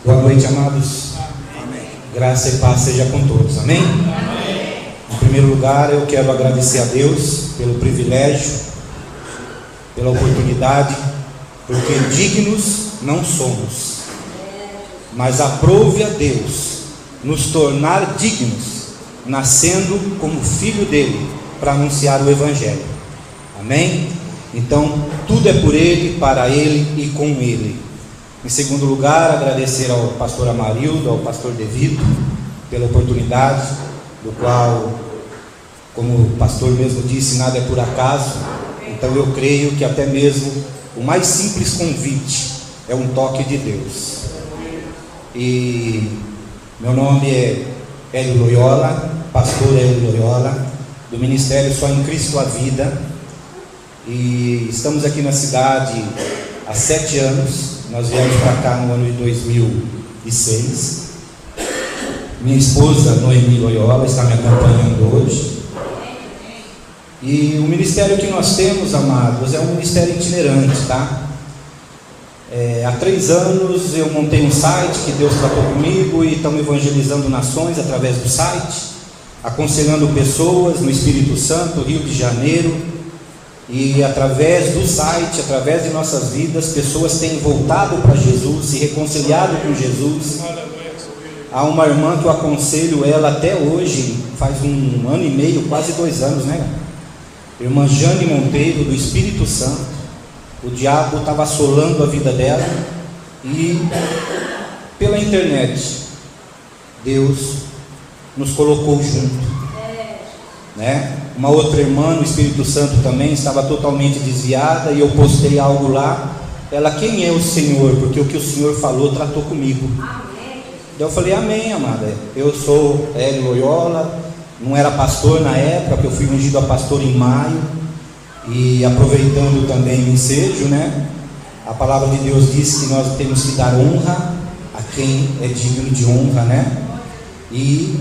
Boa noite, amados. Amém. Graça e paz seja com todos. Amém? Amém. Em primeiro lugar, eu quero agradecer a Deus pelo privilégio, pela oportunidade, porque dignos não somos, mas aprove a Deus nos tornar dignos, nascendo como filho dele, para anunciar o Evangelho. Amém? Então, tudo é por ele, para ele e com ele. Em segundo lugar, agradecer ao pastor Amarildo, ao pastor Devito, pela oportunidade, do qual, como o pastor mesmo disse, nada é por acaso. Então eu creio que até mesmo o mais simples convite é um toque de Deus. E meu nome é Hélio Loyola, pastor Hélio Loyola, do Ministério Só em Cristo a Vida. E estamos aqui na cidade há 7 anos. Nós viemos para cá no ano de 2006. Minha esposa, Noemi Loyola, está me acompanhando hoje. E o ministério que nós temos, amados, é um ministério itinerante, tá? Há 3 anos eu montei um site que Deus tratou comigo e estamos evangelizando nações através do site, aconselhando pessoas no Espírito Santo, Rio de Janeiro. E através do site, através de nossas vidas, pessoas têm voltado para Jesus, se reconciliado com Jesus. Há uma irmã que eu aconselho ela até hoje, faz 1 ano e meio, quase 2 anos, né? Irmã Jane Monteiro, do Espírito Santo. O diabo estava assolando a vida dela e pela internet Deus nos colocou junto, né? Uma outra irmã no Espírito Santo também estava totalmente desviada e eu postei algo lá. Ela: quem é o Senhor? Porque o que o Senhor falou tratou comigo. Eu falei: amém, amada. Eu sou Hélio Loyola, não era pastor na época, porque eu fui ungido a pastor em maio. E aproveitando também o ensejo, né? A palavra de Deus diz que nós temos que dar honra a quem é digno de honra, né? E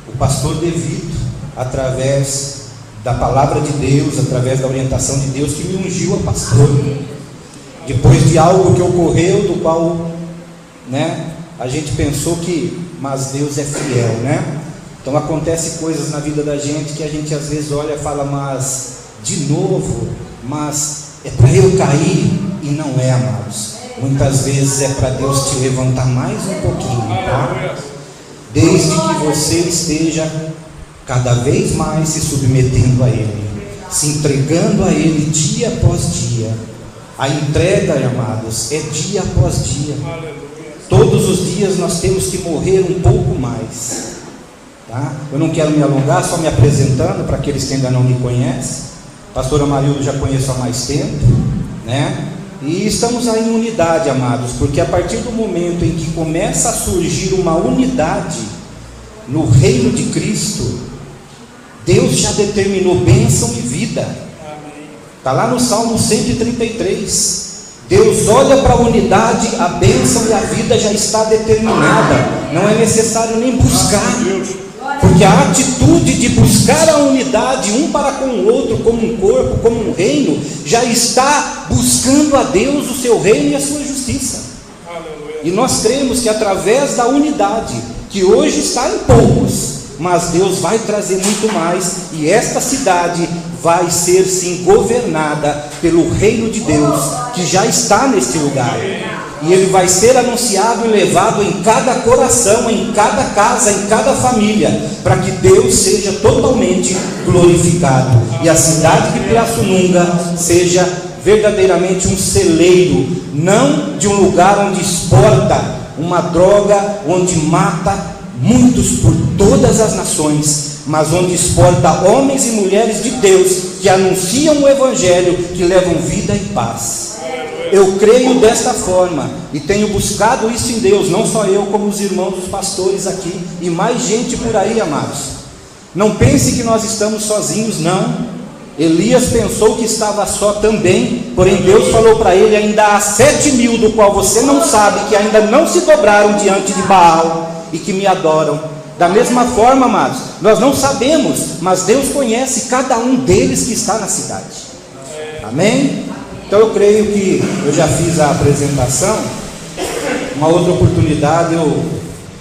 o pastor Devito, através da palavra de Deus, através da orientação de Deus, que me ungiu a pastor, depois de algo que ocorreu, do qual, né, a gente pensou que, mas Deus é fiel, né? Então acontece coisas na vida da gente que a gente às vezes olha e fala: mas de novo, mas é para eu cair? E não é, amados. Muitas vezes é para Deus te levantar mais um pouquinho, tá? Desde que você esteja cada vez mais se submetendo a Ele, se entregando a Ele dia após dia. A entrega, amados, é dia após dia. Todos os dias nós temos que morrer um pouco mais, tá? Eu não quero me alongar, só me apresentando para aqueles que ainda não me conhecem. Pastor Amarildo já conheço há mais tempo, né? E estamos aí em unidade, amados, porque a partir do momento em que começa a surgir uma unidade no reino de Cristo, Deus já determinou bênção e vida. Está lá no Salmo 133. Deus olha para a unidade, a bênção e a vida já está determinada. Não é necessário nem buscar, porque a atitude de buscar a unidade um para com o outro, como um corpo, como um reino, já está buscando a Deus, o seu reino e a sua justiça. E nós cremos que através da unidade, que hoje está em poucos, mas Deus vai trazer muito mais, e esta cidade vai ser sim governada pelo reino de Deus, que já está neste lugar, e ele vai ser anunciado e levado em cada coração, em cada casa, em cada família, para que Deus seja totalmente glorificado, e a cidade de Pirassununga seja verdadeiramente um celeiro, não de um lugar onde exporta uma droga, onde mata muitos por todas as nações, mas onde exporta homens e mulheres de Deus que anunciam o Evangelho, que levam vida e paz. Eu creio desta forma e tenho buscado isso em Deus, não só eu, como os irmãos, os pastores aqui e mais gente por aí, amados. Não pense que nós estamos sozinhos, não. Elias pensou que estava só também, porém Deus falou para ele: ainda há 7.000 do qual você não sabe, que ainda não se dobraram diante de Baal e que me adoram. Da mesma forma, amados, nós não sabemos, mas Deus conhece cada um deles que está na cidade. Amém? Então eu creio que eu já fiz a apresentação uma outra oportunidade eu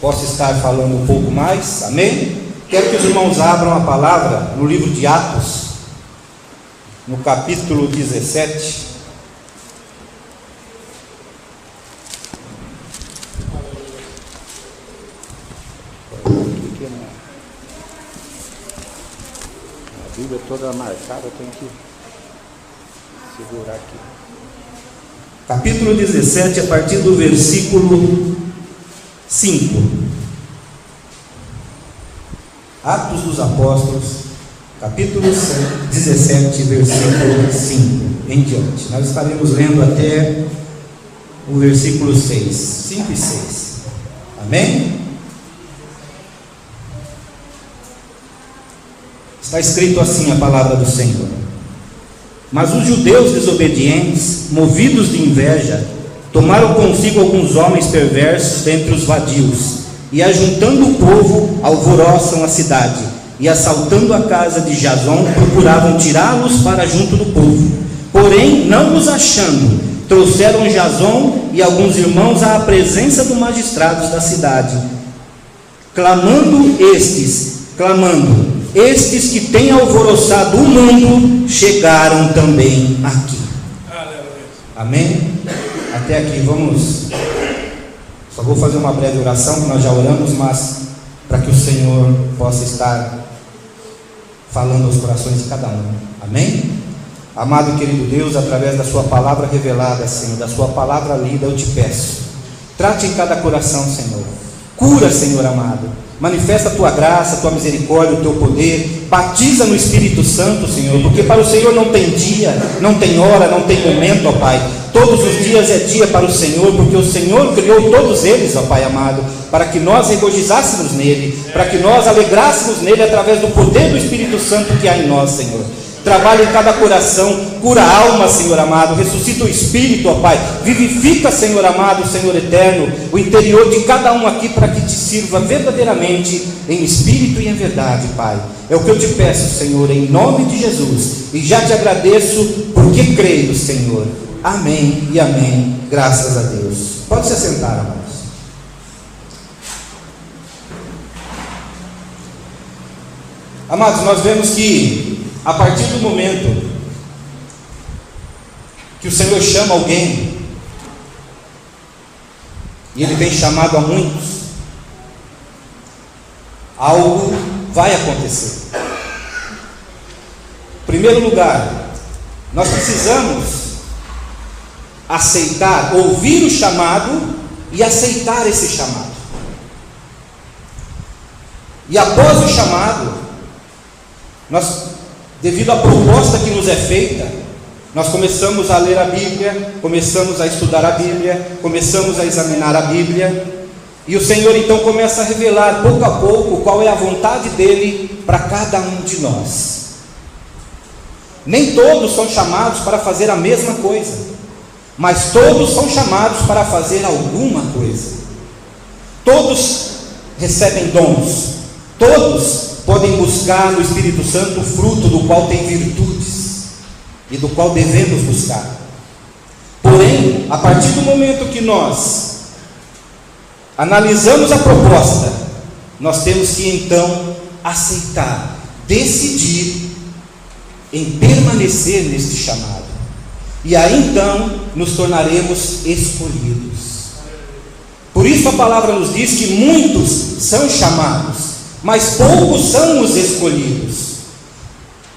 posso estar falando um pouco mais, amém? Quero que os irmãos abram a palavra no livro de Atos, no capítulo 17. A Bíblia toda marcada, eu tenho que segurar aqui. Capítulo 17, a partir do versículo 5. Atos dos Apóstolos, capítulo 17, versículo 5 em diante. Nós estaremos lendo até o versículo 6, 5 e 6. Amém? Está escrito assim a palavra do Senhor: mas os judeus desobedientes, movidos de inveja, tomaram consigo alguns homens perversos dentre os vadios, e ajuntando o povo, alvoroçam a cidade, e assaltando a casa de Jasão, procuravam tirá-los para junto do povo. Porém, não os achando, trouxeram Jasão e alguns irmãos à presença dos magistrados da cidade, clamando, estes que têm alvoroçado o mundo, chegaram também aqui. Amém? Até aqui, vamos. Só vou fazer uma breve oração, que nós já oramos, mas para que o Senhor possa estar falando aos corações de cada um. Amém? Amado e querido Deus, através da sua palavra revelada, Senhor, da sua palavra lida, eu te peço, trate em cada coração, Senhor. Cura, Senhor amado. Manifesta a tua graça, a tua misericórdia, o teu poder. Batiza no Espírito Santo, Senhor, porque para o Senhor não tem dia, não tem hora, não tem momento, ó Pai. Todos os dias é dia para o Senhor, porque o Senhor criou todos eles, ó Pai amado, para que nós regozijássemos nele, para que nós alegrássemos nele através do poder do Espírito Santo que há em nós, Senhor. Trabalha em cada coração, cura a alma, Senhor amado, ressuscita o espírito, ó Pai, vivifica, Senhor amado, Senhor eterno, o interior de cada um aqui, para que te sirva verdadeiramente em espírito e em verdade, Pai. É o que eu te peço, Senhor, em nome de Jesus, e já te agradeço, porque creio, Senhor. Amém e amém, graças a Deus. Pode se assentar, amados. Amados, nós vemos que a partir do momento que o Senhor chama alguém, e Ele tem chamado a muitos, algo vai acontecer. Em primeiro lugar, nós precisamos aceitar, ouvir o chamado e aceitar esse chamado. E após o chamado, devido à proposta que nos é feita, nós começamos a ler a Bíblia, começamos a estudar a Bíblia, começamos a examinar a Bíblia, e o Senhor então começa a revelar pouco a pouco qual é a vontade dEle para cada um de nós. Nem todos são chamados para fazer a mesma coisa, mas todos são chamados para fazer alguma coisa. Todos recebem dons, todos podem buscar no Espírito Santo o fruto do qual tem virtudes e do qual devemos buscar. Porém, a partir do momento que nós analisamos a proposta, nós temos que então aceitar, decidir em permanecer neste chamado, e aí então nos tornaremos escolhidos. Por isso a palavra nos diz que muitos são chamados, mas poucos são os escolhidos.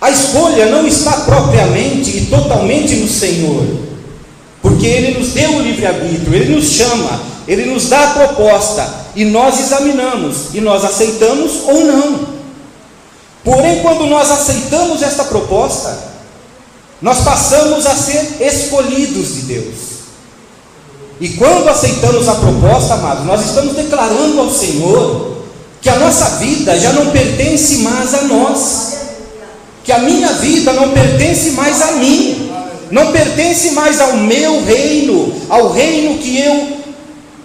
A escolha não está propriamente e totalmente no Senhor, porque Ele nos deu o livre-arbítrio, Ele nos chama, Ele nos dá a proposta, e nós examinamos, e nós aceitamos ou não. Porém, quando nós aceitamos esta proposta, nós passamos a ser escolhidos de Deus. E quando aceitamos a proposta, amados, nós estamos declarando ao Senhor que a nossa vida já não pertence mais a nós, que a minha vida não pertence mais a mim, não pertence mais ao meu reino, ao reino que eu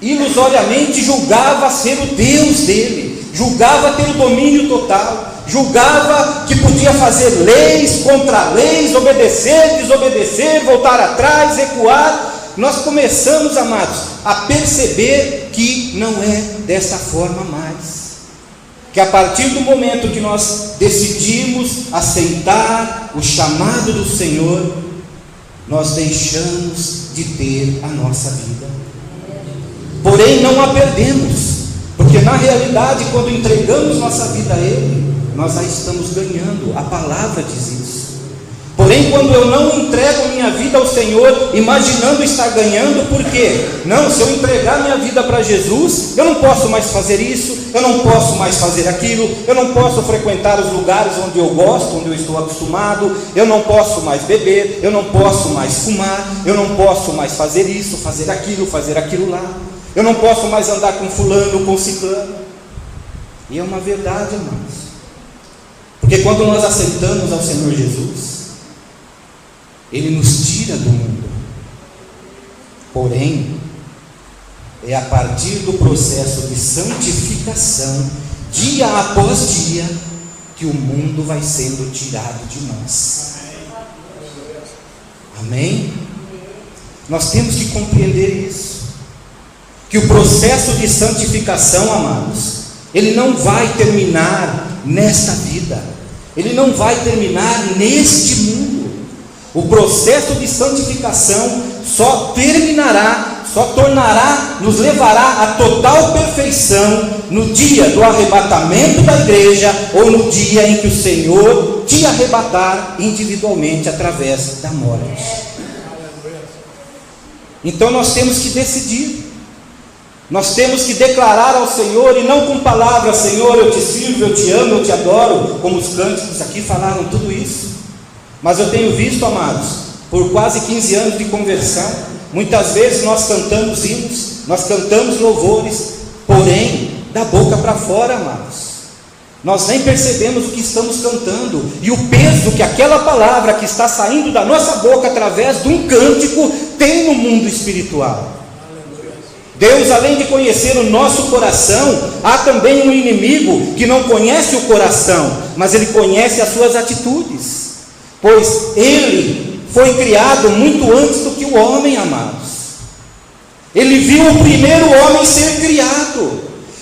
ilusoriamente julgava ser o Deus dele, julgava ter o domínio total, julgava que podia fazer leis, contra leis, obedecer, desobedecer, voltar atrás, recuar. nós começamos, amados, a perceber que não é desta forma mais. Que a partir do momento que nós decidimos aceitar o chamado do Senhor, nós deixamos de ter a nossa vida. Porém, não a perdemos, porque na realidade, quando entregamos nossa vida a Ele, nós a estamos ganhando. A palavra diz isso. Porém, quando eu não entrego minha vida ao Senhor, imaginando estar ganhando, por quê? Não, se eu entregar minha vida para Jesus, eu não posso mais fazer isso, eu não posso mais fazer aquilo, eu não posso frequentar os lugares onde eu gosto, onde eu estou acostumado, eu não posso mais beber, eu não posso mais fumar, eu não posso mais fazer isso, fazer aquilo lá, eu não posso mais andar com fulano, com ciclano. E é uma verdade, irmãos. Porque quando nós aceitamos ao Senhor Jesus, Ele nos tira do mundo. Porém, é a partir do processo de santificação, dia após dia, que o mundo vai sendo tirado de nós. Amém? Nós temos que compreender isso. Que o processo de santificação, amados, ele não vai terminar nesta vida. Ele não vai terminar neste mundo. O processo de santificação só terminará, só tornará, nos levará à total perfeição no dia do arrebatamento da igreja, ou no dia em que o Senhor te arrebatar individualmente através da morte. Então nós temos que decidir. Nós temos que declarar ao Senhor, e não com palavras: Senhor, eu te sirvo, eu te amo, eu te adoro, como os cânticos aqui falaram tudo isso. Mas eu tenho visto, amados, por quase 15 anos de conversão, muitas vezes nós cantamos hinos, nós cantamos louvores, porém, da boca para fora, amados, nós nem percebemos o que estamos cantando, e o peso que aquela palavra que está saindo da nossa boca através de um cântico tem no mundo espiritual. Deus, além de conhecer o nosso coração, há também um inimigo que não conhece o coração, mas ele conhece as suas atitudes. Pois ele foi criado muito antes do que o homem, amados. Ele viu o primeiro homem ser criado,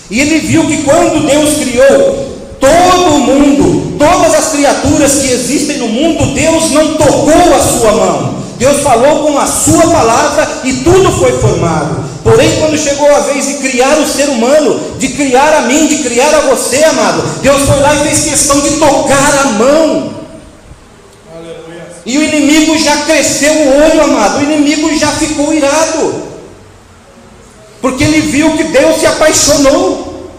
e ele viu que quando Deus criou todo o mundo, todas as criaturas que existem no mundo, Deus não tocou a sua mão. Deus falou com a sua palavra e tudo foi formado. Porém, quando chegou a vez de criar o ser humano, de criar a mim, de criar a você, amado, Deus foi lá e fez questão de tocar a mão. E o inimigo já cresceu o olho, amado. O inimigo já ficou irado, porque ele viu que Deus se apaixonou.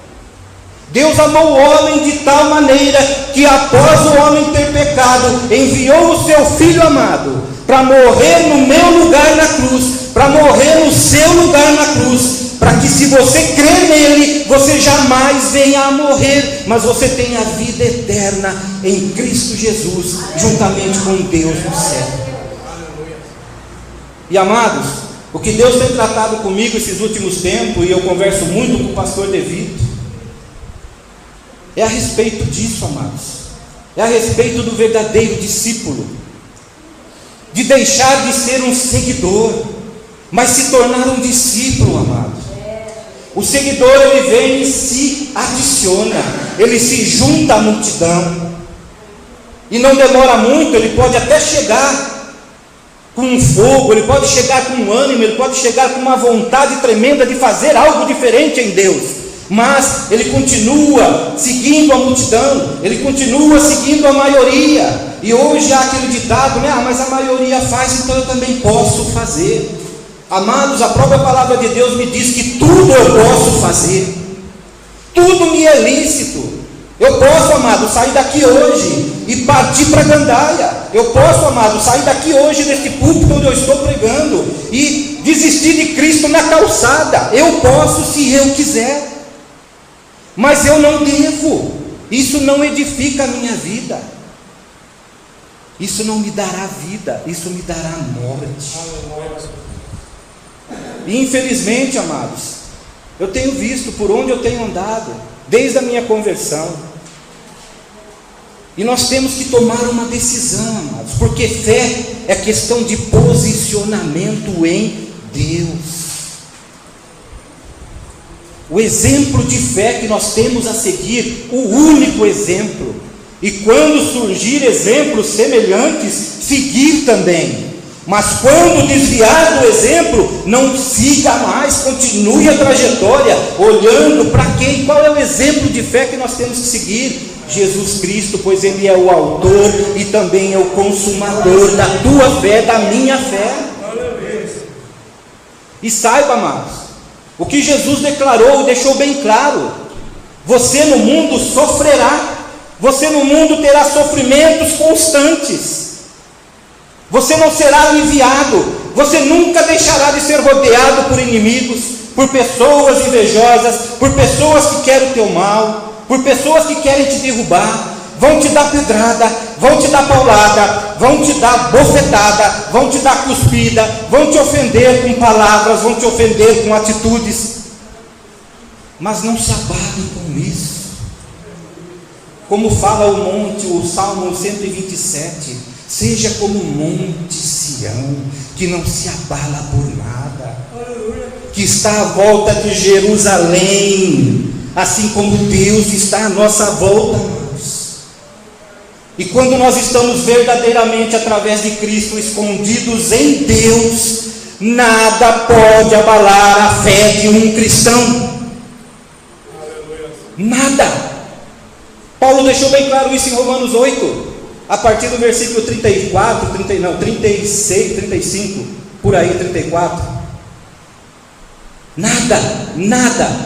Deus amou o homem de tal maneira que, após o homem ter pecado, enviou o seu Filho amado para morrer no meu lugar na cruz, para morrer no seu lugar na cruz, para que, se você crer nele, você jamais venha a morrer, mas você tenha a vida eterna em Cristo Jesus, juntamente com Deus no céu. E amados, o que Deus tem tratado comigo esses últimos tempos, e eu converso muito com o pastor David, é a respeito disso, amados. É a respeito do verdadeiro discípulo, de deixar de ser um seguidor, mas se tornar um discípulo, amado. O seguidor, ele vem e se adiciona, ele se junta à multidão, e não demora muito, ele pode até chegar com um fogo, ele pode chegar com um ânimo, ele pode chegar com uma vontade tremenda de fazer algo diferente em Deus, mas ele continua seguindo a multidão, ele continua seguindo a maioria. E hoje há aquele ditado, né? Mas a maioria faz, então eu também posso fazer. Amados, a própria palavra de Deus me diz que tudo eu posso fazer, tudo me é lícito. Eu posso, amado, sair daqui hoje e partir para Gandaia. Eu posso, amado, sair daqui hoje deste púlpito onde eu estou pregando e desistir de Cristo na calçada. Eu posso, se eu quiser, mas eu não devo. Isso não edifica a minha vida, isso não me dará vida, isso me dará morte. E infelizmente, amados, eu tenho visto por onde eu tenho andado, desde a minha conversão, e nós temos que tomar uma decisão, amados, porque fé é questão de posicionamento em Deus. O exemplo de fé que nós temos a seguir, o único exemplo. E quando surgir exemplos semelhantes, seguir também. Mas quando desviar do exemplo, não siga mais, continue a trajetória, olhando para quem? Qual é o exemplo de fé que nós temos que seguir? Jesus Cristo, pois Ele é o autor e também é o consumador da tua fé, da minha fé. E saiba, amados, o que Jesus declarou e deixou bem claro: você no mundo sofrerá, você no mundo terá sofrimentos constantes, você não será aliviado, você nunca deixará de ser rodeado por inimigos, por pessoas invejosas, por pessoas que querem o teu mal, por pessoas que querem te derrubar. Vão te dar pedrada, vão te dar paulada, vão te dar bofetada, vão te dar cuspida, vão te ofender com palavras, vão te ofender com atitudes. Mas não se abalem com isso. Como fala o Salmo 127, seja como o monte Sião, que não se abala por nada, que está à volta de Jerusalém, assim como Deus está à nossa volta. E quando nós estamos verdadeiramente através de Cristo escondidos em Deus, nada pode abalar a fé de um cristão. Nada. Paulo deixou bem claro isso em Romanos 8, a partir do versículo 36, 35, por aí, 34. Nada,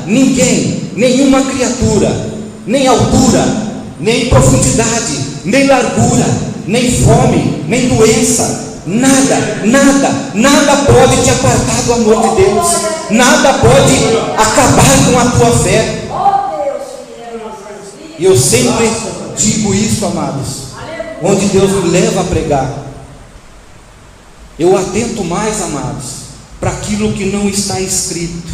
ninguém, nenhuma criatura, nem altura, nem profundidade, nem largura, nem fome, nem doença, nada pode te apartar do amor de Deus, nada pode acabar com a tua fé. E eu sempre digo isso, amados, onde Deus me leva a pregar, eu atento mais, amados, para aquilo que não está escrito,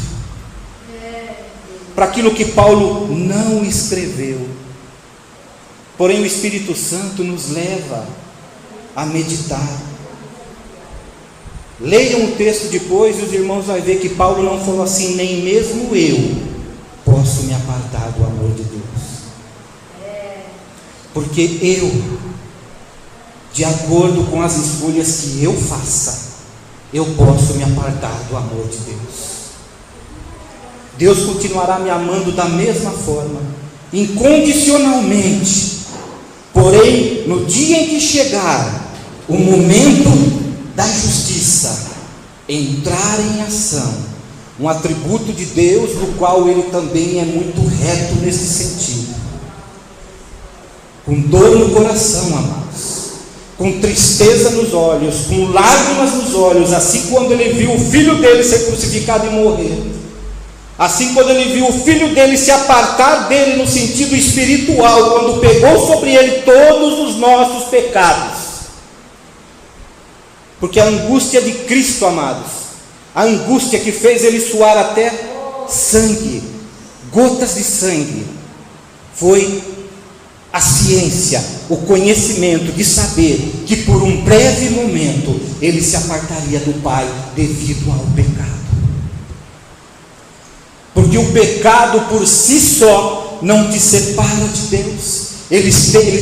para aquilo que Paulo não escreveu. Porém o Espírito Santo nos leva a meditar. Leiam o texto depois e os irmãos vão ver que Paulo não falou assim: nem mesmo eu posso me apartar do amor de Deus. Porque eu, de acordo com as escolhas que eu faça, eu posso me apartar do amor de Deus. Deus continuará me amando da mesma forma, incondicionalmente. Porém, no dia em que chegar o momento da justiça entrar em ação, um atributo de Deus, do qual Ele também é muito reto nesse sentido, com dor no coração, amados, com tristeza nos olhos, com lágrimas nos olhos, assim quando Ele viu o filho dele ser crucificado e morrer, assim quando Ele viu o filho dele se apartar dele no sentido espiritual, quando pegou sobre Ele todos os nossos pecados, porque a angústia de Cristo, amados, a angústia que fez Ele suar até sangue, gotas de sangue, foi a ciência, o conhecimento de saber que por um breve momento Ele se apartaria do Pai devido ao pecado. Porque o pecado por si só não te separa de Deus. Ele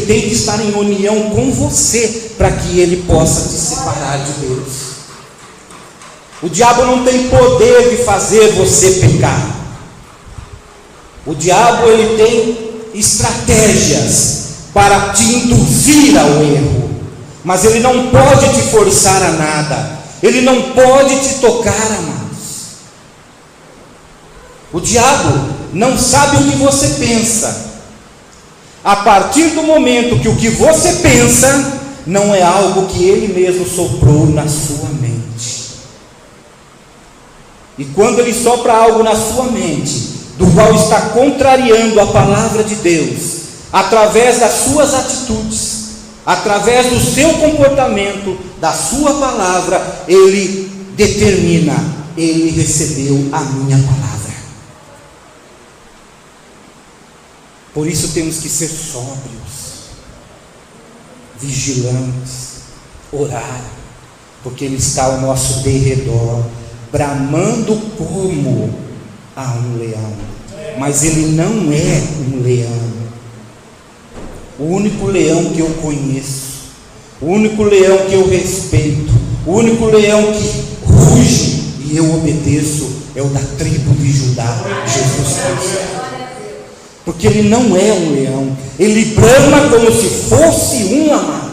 tem que estar em união com você para que Ele possa te separar de Deus. O diabo não tem poder de fazer você pecar. O diabo, ele tem estratégias para te induzir ao erro, mas ele não pode te forçar a nada, ele não pode te tocar, amados. O diabo não sabe o que você pensa. A partir do momento que o que você pensa não é algo que ele mesmo soprou na sua mente, e quando ele sopra algo na sua mente, do qual está contrariando a palavra de Deus, através das suas atitudes, através do seu comportamento, da sua palavra, ele determina: ele recebeu a minha palavra. Por isso temos que ser sóbrios, vigilantes, orar, porque Ele está ao nosso derredor, bramando como a um leão, mas ele não é um leão. O único leão que eu conheço, o único leão que eu respeito, o único leão que ruge e eu obedeço é o da tribo de Judá, Jesus Cristo. Porque ele não é um leão, ele brama como se fosse um, amados.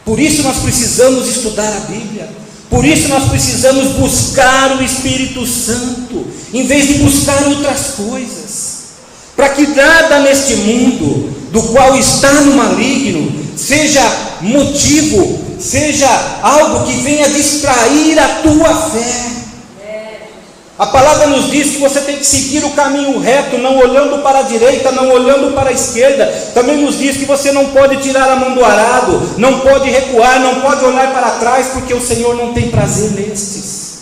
Por isso nós precisamos estudar a Bíblia, por isso nós precisamos buscar o Espírito Santo, em vez de buscar outras coisas, para que nada neste mundo, do qual está no maligno, seja motivo, seja algo que venha distrair a tua fé. A palavra nos diz que você tem que seguir o caminho reto, não olhando para a direita, não olhando para a esquerda. Também nos diz que você não pode tirar a mão do arado, não pode recuar, não pode olhar para trás, porque o Senhor não tem prazer nestes.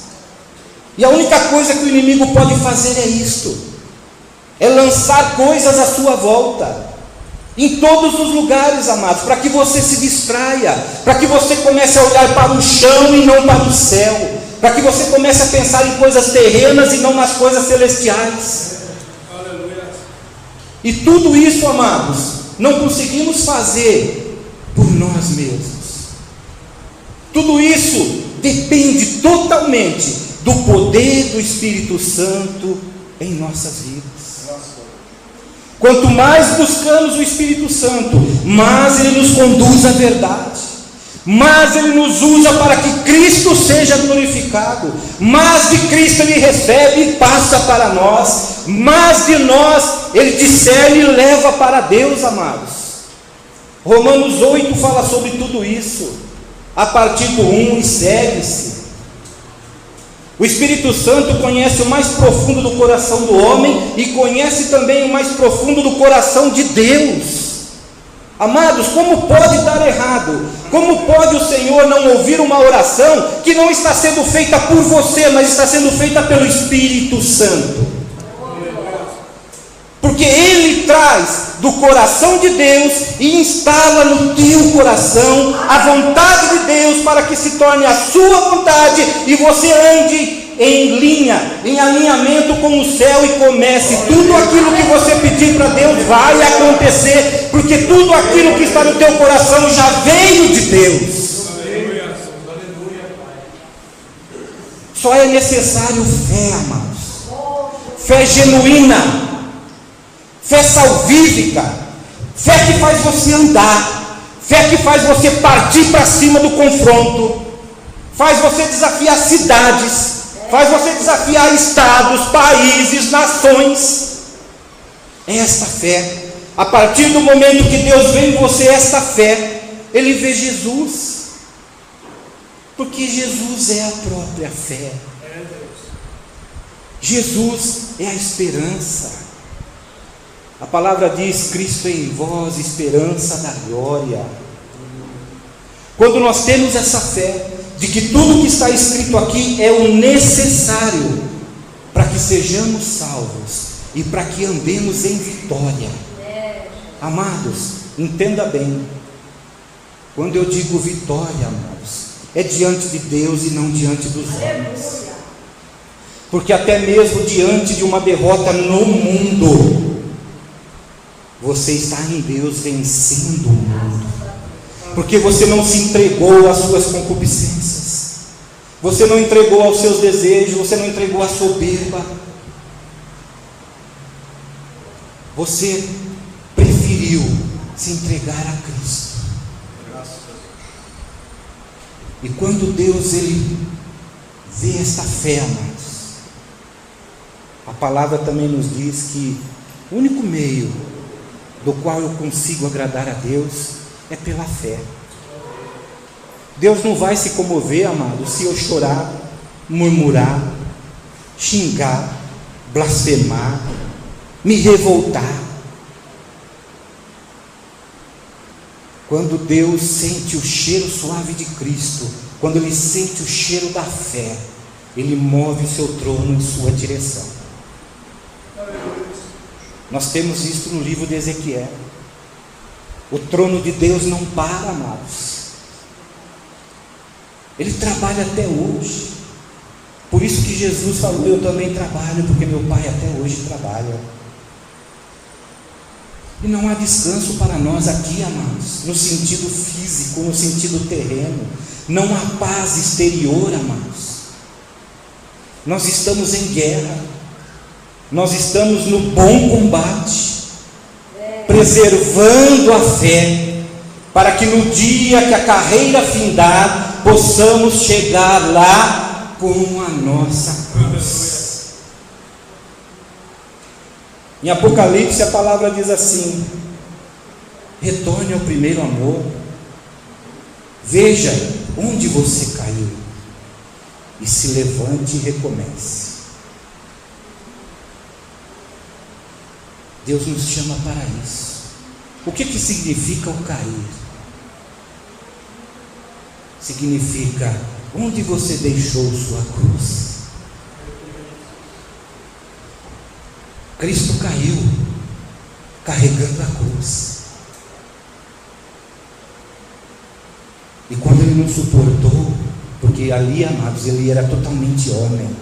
E a única coisa que o inimigo pode fazer é isto, é lançar coisas à sua volta, em todos os lugares, amados, para que você se distraia, para que você comece a olhar para o chão e não para o céu, para que você comece a pensar em coisas terrenas e não nas coisas celestiais. Aleluia. E tudo isso, amados, não conseguimos fazer por nós mesmos. Tudo isso depende totalmente do poder do Espírito Santo em nossas vidas. Quanto mais buscamos o Espírito Santo, mais ele nos conduz à verdade, mas ele nos usa para que Cristo seja glorificado, mas de Cristo ele recebe e passa para nós, mas de nós ele discerne e leva para Deus, amados. Romanos 8 fala sobre tudo isso, a partir do 1 e segue-se. O Espírito Santo conhece o mais profundo do coração do homem e conhece também o mais profundo do coração de Deus. Amados, como pode dar errado? Como pode o Senhor não ouvir uma oração que não está sendo feita por você, mas está sendo feita pelo Espírito Santo? Porque Ele traz do coração de Deus e instala no teu coração a vontade de Deus para que se torne a sua vontade e você ande em linha, em alinhamento com o céu e comece tudo aquilo que você pedir para Deus vai acontecer, porque tudo aquilo que está no teu coração já veio de Deus. Só é necessário fé, amados, fé genuína, fé salvífica, fé que faz você andar, fé que faz você partir para cima do confronto, faz você desafiar cidades, faz você desafiar estados, países, nações. Esta fé, a partir do momento que Deus vê em você esta fé, Ele vê Jesus, porque Jesus é a própria fé, Jesus é a esperança. A palavra diz: Cristo em vós, esperança da glória. Quando nós temos essa fé, de que tudo que está escrito aqui é o necessário para que sejamos salvos e para que andemos em vitória. Amados, entenda bem, quando eu digo vitória, amados, é diante de Deus e não diante dos homens, porque até mesmo diante de uma derrota no mundo, você está em Deus vencendo o mundo, porque você não se entregou às suas concupiscências, você não entregou aos seus desejos, você não entregou à soberba, você preferiu se entregar a Cristo. E quando Deus ele vê esta fé, amados, a palavra também nos diz que o único meio do qual eu consigo agradar a Deus é pela fé. Deus não vai se comover, amado, se eu chorar, murmurar, xingar, blasfemar, me revoltar. Quando Deus sente o cheiro suave de Cristo, quando Ele sente o cheiro da fé, Ele move o seu trono em sua direção. Nós temos isso no livro de Ezequiel. O trono de Deus não para, amados. Ele trabalha até hoje. Por isso que Jesus falou: eu também trabalho, porque meu Pai até hoje trabalha. E não há descanso para nós aqui, amados, no sentido físico, no sentido terreno. Não há paz exterior, amados. Nós estamos em guerra. Nós estamos no bom combate, preservando a fé, para que no dia que a carreira findar, possamos chegar lá com a nossa cruz. Em Apocalipse a palavra diz assim: retorne ao primeiro amor, veja onde você caiu e se levante e recomece. Deus nos chama para isso. O que significa o cair? Significa onde você deixou sua cruz. Cristo caiu carregando a cruz. E quando ele não suportou, porque ali, amados, ele era totalmente homem,